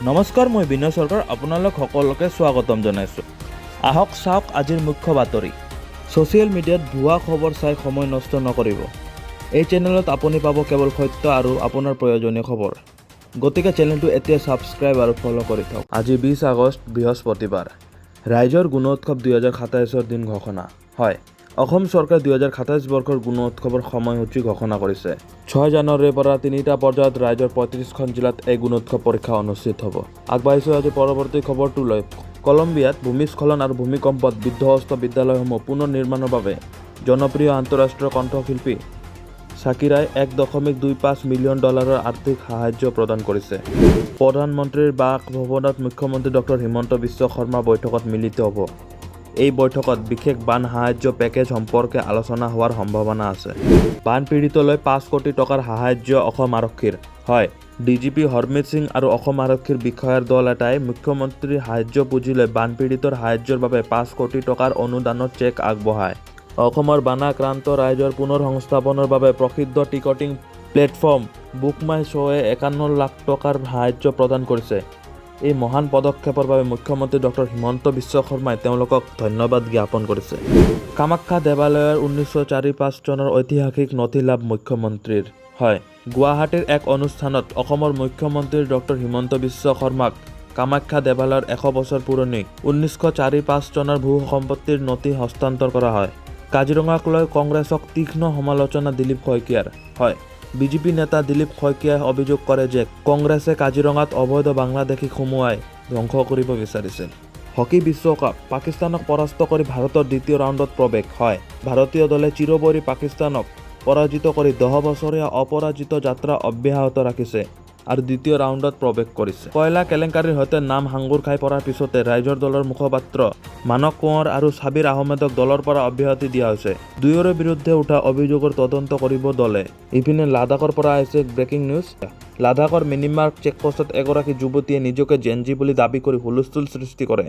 নমস্কাৰ, মই বিনয় চৰকাৰ আপোনালোক সকলোকে স্বাগতম জনাইছোঁ। আহক চাওক আজিৰ মুখ্য বাতৰি। ছ'চিয়েল মিডিয়াত ভুৱা খবৰ চাই সময় নষ্ট নকৰিব। এই চেনেলত আপুনি পাব কেৱল সত্য আৰু আপোনাৰ প্ৰয়োজনীয় খবৰ। গতিকে চেনেলটো এতিয়া ছাবস্ক্ৰাইব আৰু ফ'ল' কৰি থওক। আজি 20 আগষ্ট বৃহস্পতিবাৰ। ৰাইজৰ গুণোৎসৱ 2027 দিন ঘোষণা। হয়, অসম চৰকাৰে 2027 বৰ্ষৰ গুণোৎসৱৰ সময়সূচী ঘোষণা কৰিছে। 6 জানুৱাৰীৰ পৰা 3টা পৰ্যায়ত ৰাজ্যৰ 35খন জিলাত এই গুণোৎসৱ পৰীক্ষা অনুষ্ঠিত হ'ব। আগবাঢ়িছোঁ আজি পৰৱৰ্তী খবৰটোলৈ। কলম্বিয়াত ভূমিস্খলন আৰু ভূমিকম্পত বিধ্বস্ত বিদ্যালয়সমূহ পুনৰ নিৰ্মাণৰ বাবে জনপ্ৰিয় আন্তঃৰাষ্ট্ৰীয় কণ্ঠশিল্পী শাকিৰাই $1.25 মিলিয়ন আৰ্থিক সাহায্য প্ৰদান কৰিছে। প্ৰধানমন্ত্ৰীৰ বাসভৱনত মুখ্যমন্ত্ৰী ডক্টৰ হিমন্ত বিশ্ব শৰ্মা বৈঠকত মিলিত হ'ব। এই বৈঠকত বিশেষ বান সাহায্য পেকেজ সম্পৰ্কে আলোচনা হোৱাৰ সম্ভাৱনা আছে। বান পীড়িতলৈ 5 কোটি টকাৰ সাহায্য অসম আৰক্ষীৰ। হয়, ডিজিপি হৰমিত সিং আৰু অসম আৰক্ষীৰ বিষয়াৰ দল এটাই মুখ্যমন্ত্ৰীৰ সাহায্য পুঁজিলৈ বানপীড়িতৰ সাহায্যৰ বাবে 5 কোটি টকাৰ অনুদানৰ চেক আগবঢ়ায়। অসমৰ বানাক্ৰান্ত ৰাইজৰ পুনৰ সংস্থাপনৰ বাবে প্ৰসিদ্ধ টিকটিং প্লেটফৰ্ম বুকমাই শ্ব'য়ে 51 লাখ টকাৰ সাহায্য প্ৰদান কৰিছে। এই মহান পদক্ষেপৰ বাবে মুখ্যমন্ত্ৰী ডক্টৰ হিমন্ত বিশ্ব শৰ্মাই তেওঁলোকক ধন্যবাদ জ্ঞাপন কৰিছে। কামাখ্যা দেৱালয়ৰ 1945 চনৰ ঐতিহাসিক নথি লাভ মুখ্যমন্ত্ৰীৰ। হয়, গুৱাহাটীৰ এক অনুষ্ঠানত অসমৰ মুখ্যমন্ত্ৰী ডক্টৰ হিমন্ত বিশ্ব শৰ্মাক কামাখ্যা দেৱালয়ৰ 100 বছৰ পুৰণি 1945 চনৰ ভূ সম্পত্তিৰ নথি হস্তান্তৰ কৰা হয়। কাজিৰঙাক লৈ কংগ্ৰেছক তীক্ষ্ণ সমালোচনা দিলীপ শইকীয়াৰ। হয়, বিজেপি নেতা দিলীপ শইকীয়াই অভিযোগ কৰে যে কংগ্ৰেছে কাজিৰঙাত অবৈধ বাংলাদেশীক সুমুৱাই ধ্বংস কৰিব বিচাৰিছিল। হকী বিশ্বকাপ পাকিস্তানক পৰাস্ত কৰি ভাৰতৰ দ্বিতীয় ৰাউণ্ডত প্ৰৱেশ। হয়, ভাৰতীয় দলে চিৰবৈৰী পাকিস্তানক পৰাজিত কৰি 10 বছৰীয়া অপৰাজিত যাত্ৰা অব্যাহত ৰাখিছে আৰু দ্বিতীয় ৰাউণ্ডত প্ৰৱেশ কৰিছে। কয়লা কেলেংকাৰীৰ সৈতে নাম সাঙুৰ খাই পৰাৰ পিছতে ৰাইজৰ দলৰ মুখপাত্ৰ মানস কোঁৱৰ আৰু ছাবিৰ আহমেদক দলৰ পৰা অব্যাহতি দিয়া হৈছে। দুয়োৰে বিৰুদ্ধে উঠা অভিযোগৰ তদন্ত কৰিব দলে। ইপিনে লাডাখৰ পৰা আহিছে ব্ৰেকিং নিউজ। লাডাখৰ মিনিমাৰ্ক চেকপোষ্টত এগৰাকী যুৱতীয়ে নিজকে জেনজি বুলি দাবী কৰি হুলস্থুল সৃষ্টি কৰে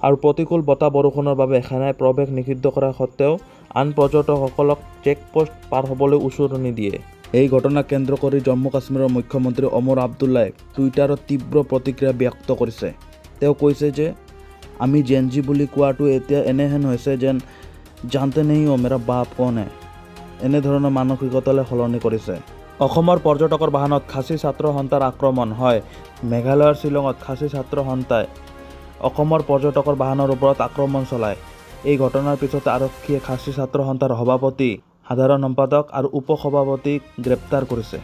আৰু প্ৰতিকূল বতাহ বৰষুণৰ বাবে সেনাই প্ৰৱেশ নিষিদ্ধ কৰা সত্ত্বেও আন পৰ্যটকসকলক চেকপোষ্ট পাৰ হ'বলৈ উচতনি দিয়ে। এই ঘটনাক কেন্দ্ৰ কৰি জম্মু কাশ্মীৰৰ মুখ্যমন্ত্ৰী ওমৰ আব্দুল্লাই টুইটাৰত তীব্ৰ প্ৰতিক্ৰিয়া ব্যক্ত কৰিছে। তেওঁ কৈছে যে আমি জেনজি বুলি কোৱাটো এতিয়া এনেহেন হৈছে যেন জানতে নেহি অ' মেৰা বাপ কোন হে, এনেধৰণৰ মানসিকতালৈ সলনি কৰিছে। অসমৰ পৰ্যটকৰ বাহনত খাচী ছাত্ৰ সন্থাৰ আক্ৰমণ। হয়, মেঘালয়ৰ শ্বিলঙত খাচী ছাত্ৰ সন্থাই অসমৰ পৰ্যটকৰ বাহনৰ ওপৰত আক্ৰমণ চলায়। এই ঘটনাৰ পিছতে আৰক্ষীয়ে খাচী ছাত্ৰ সন্থাৰ সভাপতি, সাধাৰণ সম্পাদক আৰু উপ সভাপতিক গ্ৰেপ্তাৰ কৰিছে।